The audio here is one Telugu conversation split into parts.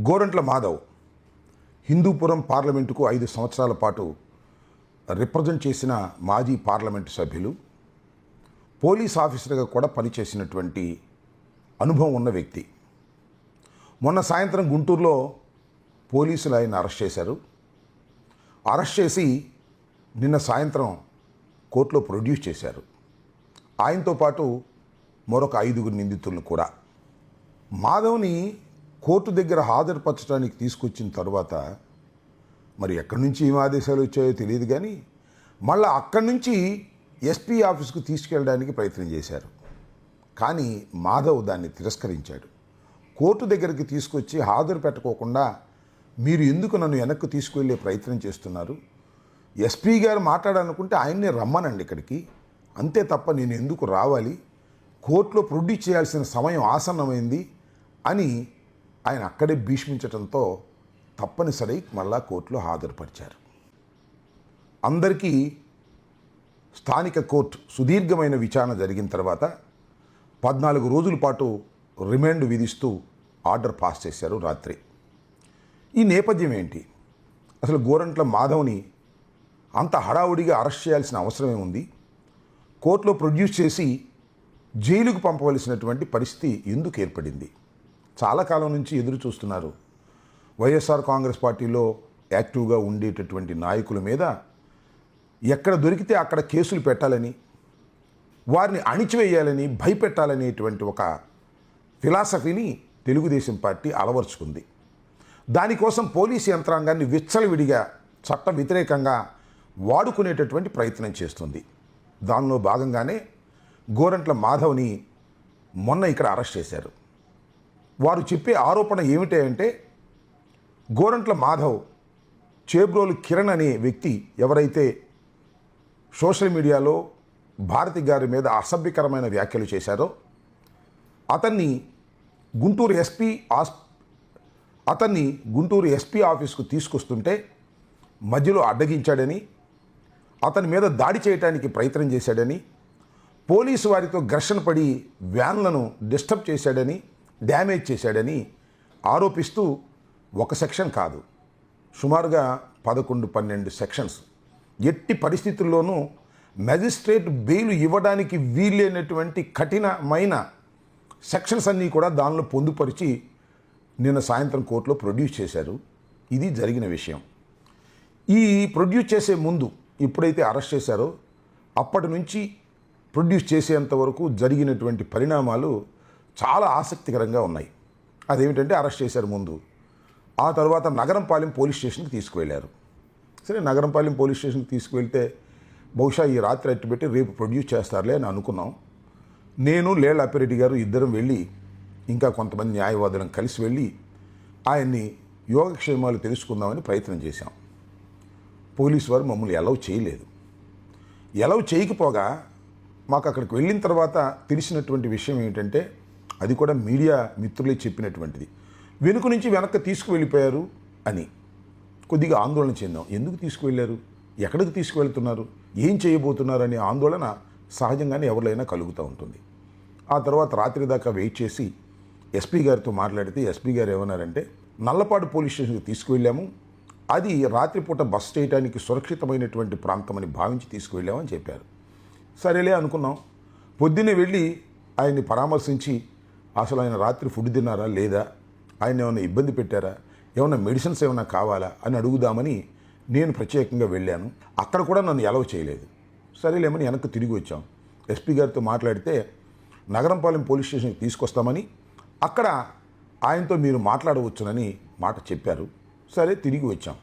గోరంట్ల మాధవ్ హిందూపురం పార్లమెంటుకు 5 సంవత్సరాల పాటు రిప్రజెంట్ చేసిన మాజీ పార్లమెంటు సభ్యులు, పోలీస్ ఆఫీసర్గా కూడా పనిచేసినటువంటి అనుభవం ఉన్న వ్యక్తి. మొన్న సాయంత్రం గుంటూరులో పోలీసులు ఆయన అరెస్ట్ చేశారు. అరెస్ట్ చేసి నిన్న సాయంత్రం కోర్టులో ప్రొడ్యూస్ చేశారు. ఆయనతో పాటు మరొక 5 నిందితులను కూడా. మాధవ్ని కోర్టు దగ్గర హాజరుపరచడానికి తీసుకొచ్చిన తర్వాత మరి ఎక్కడి నుంచి ఏం ఆదేశాలు వచ్చాయో తెలియదు, కానీ మళ్ళీ అక్కడి నుంచి ఎస్పీ ఆఫీస్కు తీసుకెళ్ళడానికి ప్రయత్నం చేశారు. కానీ మాధవ్ దాన్ని తిరస్కరించాడు. కోర్టు దగ్గరికి తీసుకొచ్చి హాజరు పెట్టకోకుండా మీరు ఎందుకు నన్ను వెనక్కు తీసుకువెళ్ళే ప్రయత్నం చేస్తున్నారు, ఎస్పీ గారు మాట్లాడాలనుకుంటే ఆయన్నే రమ్మనండి ఇక్కడికి, అంతే తప్ప నేను ఎందుకు రావాలి, కోర్టులో ప్రొడ్యూస్ చేయాల్సిన సమయం ఆసన్నమైంది అని ఆయన అక్కడే భీష్మించడంతో తప్పనిసరి మళ్ళా కోర్టులో హాజరుపరిచారు. అందరికీ స్థానిక కోర్టు సుదీర్ఘమైన విచారణ జరిగిన తర్వాత 14 రోజుల పాటు రిమాండ్ విధిస్తూ ఆర్డర్ పాస్ చేశారు రాత్రి. ఈ నేపథ్యం ఏంటి? అసలు గోరంట్ల మాధవ్ని అంత హడావుడిగా అరెస్ట్ చేయాల్సిన అవసరమే ఉంది? కోర్టులో ప్రొడ్యూస్ చేసి జైలుకు పంపవలసినటువంటి పరిస్థితి ఎందుకు ఏర్పడింది? చాలా కాలం నుంచి ఎదురు చూస్తున్నారు. వైఎస్ఆర్ కాంగ్రెస్ పార్టీలో యాక్టివ్గా ఉండేటటువంటి నాయకుల మీద ఎక్కడ దొరికితే అక్కడ కేసులు పెట్టాలని, వారిని అణిచివేయాలని, భయపెట్టాలనేటువంటి ఒక ఫిలాసఫీని తెలుగుదేశం పార్టీ అలవర్చుకుంది. దానికోసం పోలీసు యంత్రాంగాన్ని విచ్చలవిడిగా చట్ట వ్యతిరేకంగా వాడుకునేటటువంటి ప్రయత్నం చేస్తుంది. దానిలో భాగంగానే గోరంట్ల మాధవ్ని మొన్న ఇక్కడ అరెస్ట్ చేశారు. వారు చెప్పే ఆరోపణ ఏమిటంటే గోరంట్ల మాధవ్ చేబ్రోలు కిరణ్ అనే వ్యక్తి ఎవరైతే సోషల్ మీడియాలో భారతి గారి మీద అసభ్యకరమైన వ్యాఖ్యలు చేశారో అతన్ని గుంటూరు ఎస్పీ ఆఫీస్కు తీసుకొస్తుంటే మధ్యలో అడ్డగించాడని, అతని మీద దాడి చేయడానికి ప్రయత్నం చేశాడని, పోలీసు వారితో ఘర్షణ పడి వ్యాన్లను డిస్టర్బ్ చేశాడని, డ్యామేజ్ చేశాడని ఆరోపిస్తూ ఒక సెక్షన్ కాదు, సుమారుగా 11-12 సెక్షన్స్, ఎట్టి పరిస్థితుల్లోనూ మెజిస్ట్రేట్ బెయిల్ ఇవ్వడానికి వీలైనటువంటి కఠినమైన సెక్షన్స్ అన్నీ కూడా దానిలో పొందుపరిచి నిన్న సాయంత్రం కోర్టులో ప్రొడ్యూస్ చేశారు. ఇది జరిగిన విషయం. ఈ ప్రొడ్యూస్ చేసే ముందు ఎప్పుడైతే అరెస్ట్ చేశారో అప్పటి నుంచి ప్రొడ్యూస్ చేసేంత వరకు జరిగినటువంటి పరిణామాలు చాలా ఆసక్తికరంగా ఉన్నాయి. అదేమిటంటే అరెస్ట్ చేశారు ముందు, ఆ తర్వాత నగరంపాలెం పోలీస్ స్టేషన్కి తీసుకువెళ్ళారు. సరే, నగరంపాలెం పోలీస్ స్టేషన్కి తీసుకువెళ్తే బహుశా ఈ రాత్రి అట్టుబెట్టి రేపు ప్రొడ్యూస్ చేస్తారులే అని అనుకున్నాం. నేను లేళ్ల అప్పిరెడ్డి గారు ఇద్దరం వెళ్ళి, ఇంకా కొంతమంది న్యాయవాదులను కలిసి వెళ్ళి ఆయన్ని యోగక్షేమాలు తెలుసుకుందామని ప్రయత్నం చేశాం. పోలీసు వారు మమ్మల్ని అలౌ చేయలేదు. అలౌ చేయకపోగా మాకు అక్కడికి వెళ్ళిన తర్వాత తెలిసినటువంటి విషయం ఏమిటంటే, అది కూడా మీడియా మిత్రులే చెప్పినటువంటిది, వెనక్కి తీసుకువెళ్ళిపోయారు అని. కొద్దిగా ఆందోళన చెందాం. ఎందుకు తీసుకువెళ్ళారు, ఎక్కడికి తీసుకువెళ్తున్నారు, ఏం చేయబోతున్నారు అనే ఆందోళన సహజంగానే ఎవరికైనా కలుగుతూ ఉంటుంది. ఆ తర్వాత రాత్రి దాకా వెయిట్ చేసి ఎస్పీ గారితో మాట్లాడితే ఎస్పీ గారు ఏమన్నారంటే, నల్లపాడు పోలీస్ స్టేషన్కి తీసుకువెళ్ళాము, అది రాత్రిపూట బస్ చేయడానికి సురక్షితమైనటువంటి ప్రాంతమని భావించి తీసుకువెళ్ళామని చెప్పారు. సరేలే అనుకున్నాం. పొద్దున్నే వెళ్ళి ఆయన్ని పరామర్శించి అసలు ఆయన రాత్రి ఫుడ్ తిన్నారా లేదా, ఆయన ఏమైనా ఇబ్బంది పెట్టారా, ఏమైనా మెడిసిన్స్ ఏమైనా కావాలా అని అడుగుదామని నేను ప్రత్యేకంగా వెళ్ళాను. అక్కడ కూడా నన్ను అలౌ చేయలేదు. సరేలేమని వెనక్కి తిరిగి వచ్చాం. ఎస్పీ గారితో మాట్లాడితే నగరంపాలెం పోలీస్ స్టేషన్కి తీసుకొస్తామని, అక్కడ ఆయనతో మీరు మాట్లాడవచ్చునని మాట చెప్పారు. సరే, తిరిగి వచ్చాం.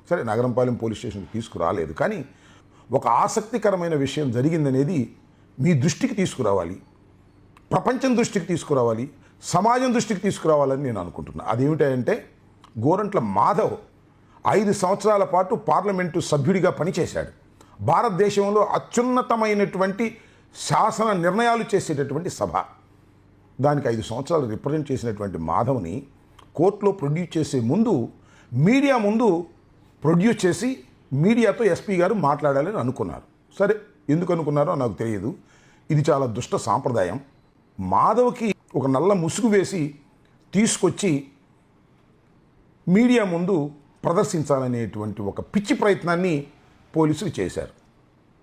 సరే, నగరంపాలెం పోలీస్ స్టేషన్కి తీసుకురాలేదు, కానీ ఒక ఆసక్తికరమైన విషయం జరిగిందనేది మీ దృష్టికి తీసుకురావాలి, ప్రపంచం దృష్టికి తీసుకురావాలి, సమాజం దృష్టికి తీసుకురావాలని నేను అనుకుంటున్నాను. అదేమిటంటే, గోరంట్ల మాధవ్ 5 సంవత్సరాల పాటు పార్లమెంటు సభ్యుడిగా పనిచేశాడు. భారతదేశంలో అత్యున్నతమైనటువంటి శాసన నిర్ణయాలు చేసేటటువంటి సభ, దానికి 5 సంవత్సరాలు రిప్రజెంట్ చేసినటువంటి మాధవ్ని కోర్టులో ప్రొడ్యూస్ చేసే ముందు మీడియా ముందు ప్రొడ్యూస్ చేసి మీడియాతో ఎస్పీ గారు మాట్లాడాలని అనుకున్నారు. సరే, ఎందుకు అనుకున్నారో నాకు తెలియదు. ఇది చాలా దుష్ట సాంప్రదాయం. మాధవ్కి ఒక నల్ల ముసుగు వేసి తీసుకొచ్చి మీడియా ముందు ప్రదర్శించాలనేటువంటి ఒక పిచ్చి ప్రయత్నాన్ని పోలీసులు చేశారు.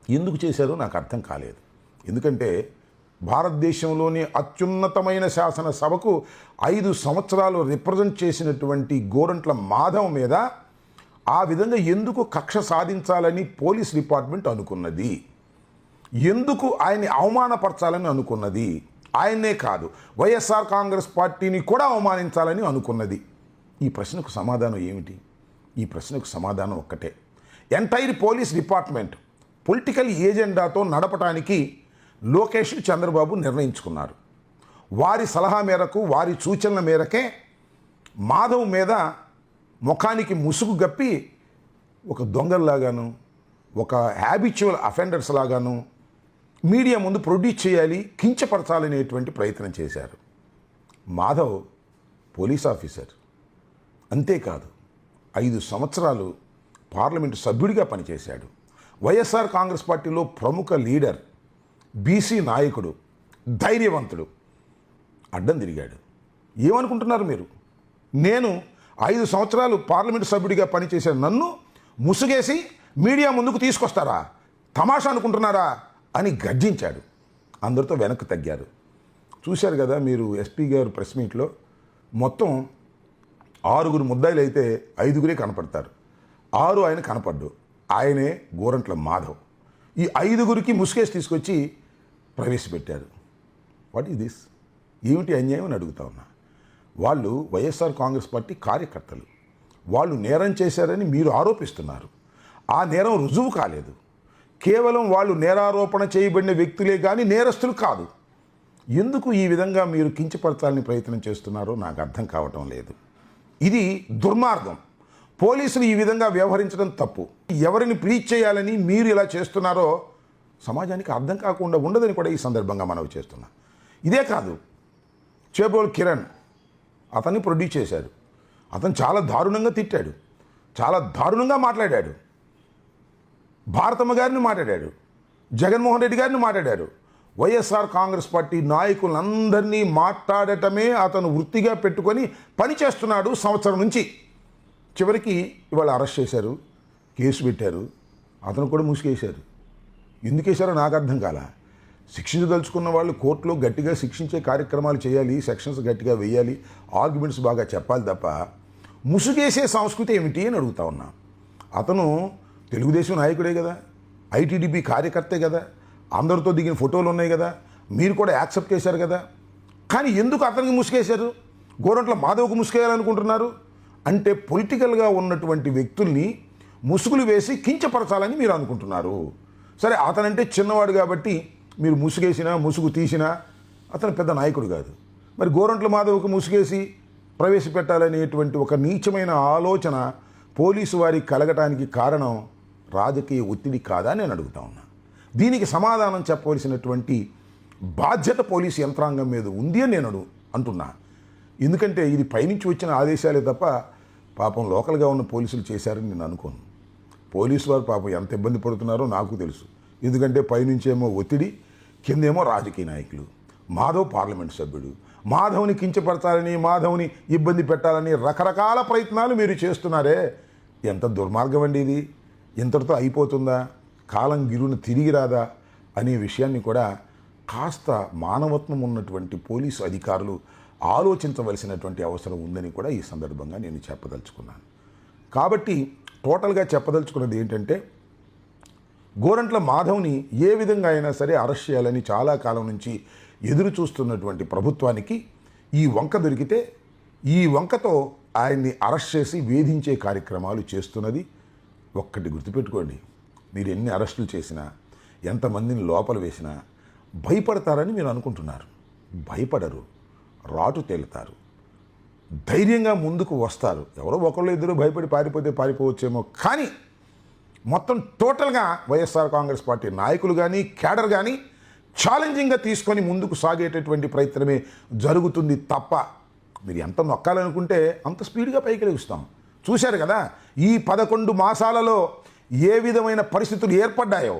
ఎందుకు చేశారో నాకు అర్థం కాలేదు. ఎందుకంటే భారతదేశంలోని అత్యున్నతమైన శాసనసభకు 5 సంవత్సరాలు రిప్రజెంట్ చేసినటువంటి గోరంట్ల మాధవ్ మీద ఆ విధంగా ఎందుకు కక్ష సాధించాలని పోలీస్ డిపార్ట్మెంట్ అనుకున్నది? ఎందుకు ఆయన్ని అవమానపరచాలని అనుకున్నది? ఆయన్నే కాదు, వైఎస్ఆర్ కాంగ్రెస్ పార్టీని కూడా అవమానించాలని అనుకున్నది. ఈ ప్రశ్నకు సమాధానం ఏమిటి? ఈ ప్రశ్నకు సమాధానం ఒక్కటే. ఎంటైర్ పోలీస్ డిపార్ట్మెంట్ పొలిటికల్ ఏజెండాతో నడపడానికి లోకేష్, చంద్రబాబు నిర్ణయించుకున్నారు. వారి సలహా మేరకు, వారి సూచనల మేరకే మాధవ్ మీద ముఖానికి ముసుగు గప్పి ఒక దొంగల్లాగాను, ఒక హ్యాబిచువల్ అఫెండర్స్ లాగాను మీడియా ముందు ప్రొడ్యూస్ చేయాలి, కించపరచాలనేటువంటి ప్రయత్నం చేశారు. మాధవ్ పోలీస్ ఆఫీసర్, అంతేకాదు 5 సంవత్సరాలు పార్లమెంటు సభ్యుడిగా పనిచేశాడు. వైఎస్ఆర్ కాంగ్రెస్ పార్టీలో ప్రముఖ లీడర్, బీసీ నాయకుడు, ధైర్యవంతుడు. అడ్డం తిరిగాడు. ఏమనుకుంటున్నారు మీరు? నేను 5 సంవత్సరాలు పార్లమెంటు సభ్యుడిగా పనిచేసే నన్ను ముసుగేసి మీడియా ముందుకు తీసుకొస్తారా? తమాషా అనుకుంటున్నారా అని గర్జించాడు. అందరితో వెనక్కి తగ్గారు. చూశారు కదా మీరు ఎస్పీ గారు ప్రెస్ మీట్లో. మొత్తం 6 ముద్దాయిలు అయితే 5 కనపడతారు. 6 ఆయన కనపడ్డు. ఆయనే గోరంట్ల మాధవ్. ఈ 5 ముసుగేసి తీసుకొచ్చి ప్రవేశపెట్టారు. What is this? ఏమిటి అన్యాయం అని అడుగుతా ఉన్నా. వాళ్ళు వైఎస్ఆర్ కాంగ్రెస్ పార్టీ కార్యకర్తలు. వాళ్ళు నేరం చేశారని మీరు ఆరోపిస్తున్నారు. ఆ నేరం రుజువు కాలేదు. కేవలం వాళ్ళు నేరారోపణ చేయబడిన వ్యక్తులే కానీ నేరస్తులు కాదు. ఎందుకు ఈ విధంగా మీరు కించపరచాలని ప్రయత్నం చేస్తున్నారో నాకు అర్థం కావటం లేదు. ఇది దుర్మార్గం. పోలీసులు ఈ విధంగా వ్యవహరించడం తప్పు. ఎవరిని ప్లీజ్ చేయాలని మీరు ఇలా చేస్తున్నారో సమాజానికి అర్థం కాకుండా ఉండదని కూడా ఈ సందర్భంగా మనవి చేస్తున్నా. ఇదే కాదు, చేబోల్ కిరణ్ అతన్ని ప్రొడ్యూస్ చేశారు. అతను చాలా దారుణంగా తిట్టాడు, చాలా దారుణంగా మాట్లాడాడు. భారతమ్మ గారిని మాట్లాడాడు, జగన్మోహన్ రెడ్డి గారిని మాట్లాడారు. వైఎస్ఆర్ కాంగ్రెస్ పార్టీ నాయకులందరినీ మాట్లాడటమే అతను వృత్తిగా పెట్టుకొని పనిచేస్తున్నాడు సంవత్సరం నుంచి. చివరికి ఇవాళ అరెస్ట్ చేశారు, కేసు పెట్టారు, అతను కూడా ముసుగేశారు. ఎందుకు వేశారో నాకు అర్థం కాల. శిక్షించదలుచుకున్న వాళ్ళు కోర్టులో గట్టిగా శిక్షించే కార్యక్రమాలు చేయాలి, సెక్షన్స్ గట్టిగా వేయాలి, ఆర్గ్యుమెంట్స్ బాగా చెప్పాలి తప్ప ముసుగేసే సంస్కృతి ఏమిటి అని అడుగుతా ఉన్నా. అతను తెలుగుదేశం నాయకుడే కదా, ఐటీడీపీ కార్యకర్తే కదా, అందరితో దిగిన ఫోటోలు ఉన్నాయి కదా, మీరు కూడా యాక్సెప్ట్ చేశారు కదా. కానీ ఎందుకు అతనికి ముసుగేశారు? గోరంట్ల మాధవ్కు ముసుగేయాలనుకుంటున్నారు అంటే పొలిటికల్గా ఉన్నటువంటి వ్యక్తుల్ని ముసుగులు వేసి కించపరచాలని మీరు అనుకుంటున్నారు. సరే, అతనంటే చిన్నవాడు కాబట్టి మీరు ముసుగేసినా ముసుగు తీసినా అతను పెద్ద నాయకుడు కాదు. మరి గోరంట్ల మాధవ్కు ముసుగేసి ప్రవేశపెట్టాలనేటువంటి ఒక నీచమైన ఆలోచన పోలీసు వారికి కలగటానికి కారణం రాజకీయ ఒత్తిడి కాదా నేను అడుగుతా ఉన్నా. దీనికి సమాధానం చెప్పవలసినటువంటి బాధ్యత పోలీసు యంత్రాంగం మీద ఉంది అని నేను అంటున్నా. ఎందుకంటే ఇది పైనుంచి వచ్చిన ఆదేశాలే తప్ప పాపం లోకల్గా ఉన్న పోలీసులు చేశారని నేను అనుకోను. పోలీసు వారు పాపం ఎంత ఇబ్బంది పడుతున్నారో నాకు తెలుసు. ఎందుకంటే పైనుంచేమో ఒత్తిడి, కిందేమో రాజకీయ నాయకులు. మాధవ్ పార్లమెంట్ సభ్యుడు. మాధవ్ని కించపరచాలని, మాధవ్ని ఇబ్బంది పెట్టాలని రకరకాల ప్రయత్నాలు మీరు చేస్తున్నారే. ఎంత దుర్మార్గం అండి ఇది! ఇంతటితో అయిపోతుందా? కాలం గిరును తిరిగి రాదా అనే విషయాన్ని కూడా కాస్త మానవత్వం ఉన్నటువంటి పోలీసు అధికారులు ఆలోచించవలసినటువంటి అవసరం ఉందని కూడా ఈ సందర్భంగా నేను చెప్పదలుచుకున్నాను. కాబట్టి టోటల్గా చెప్పదలుచుకున్నది ఏంటంటే, గోరంట్ల మాధవ్ని ఏ విధంగా అయినా సరే అరెస్ట్ చేయాలని చాలా కాలం నుంచి ఎదురు చూస్తున్నటువంటి ప్రభుత్వానికి ఈ వంక దొరికితే, ఈ వంకతో ఆయన్ని అరెస్ట్ చేసి వేధించే కార్యక్రమాలు చేస్తున్నది. ఒక్కటి గుర్తుపెట్టుకోండి, మీరు ఎన్ని అరెస్టులు చేసినా, ఎంతమందిని లోపల వేసినా భయపడతారని మీరు అనుకుంటున్నారు. భయపడరు, రాటు తేలుతారు, ధైర్యంగా ముందుకు వస్తారు. ఎవరో ఒకళ్ళు ఇద్దరు భయపడి పారిపోతే పారిపోవచ్చేమో, కానీ మొత్తం టోటల్గా వైఎస్ఆర్ కాంగ్రెస్ పార్టీ నాయకులు కానీ, క్యాడర్ కానీ ఛాలెంజింగ్గా తీసుకొని ముందుకు సాగేటటువంటి ప్రయత్నమే జరుగుతుంది తప్ప మీరు ఎంత నొక్కాలనుకుంటే అంత స్పీడ్గా పైకి లెగుస్తాం. చూశారు కదా ఈ 11 మాసాలలో ఏ విధమైన పరిస్థితులు ఏర్పడ్డాయో,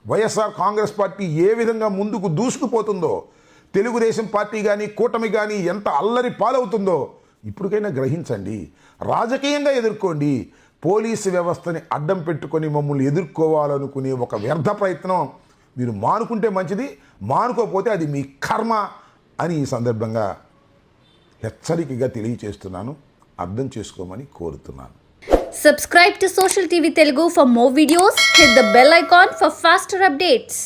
వైఎస్ఆర్ కాంగ్రెస్ పార్టీ ఏ విధంగా ముందుకు దూసుకుపోతుందో, తెలుగుదేశం పార్టీ కానీ కూటమి కానీ ఎంత అల్లరి పాలవుతుందో ఇప్పటికైనా గ్రహించండి, రాజకీయంగా ఎదుర్కోండి. పోలీసు వ్యవస్థని అడ్డం పెట్టుకొని మమ్మల్ని ఎదుర్కోవాలనుకునే ఒక వ్యర్థ ప్రయత్నం మీరు మానుకుంటే మంచిది, మానుకోకపోతే అది మీ కర్మ అని ఈ సందర్భంగా హెచ్చరికగా తెలియచేస్తున్నాను. అర్థం చేసుకోమని కోరుతున్నాను. Subscribe to Social TV Telugu for more videos. Hit the bell icon for faster updates.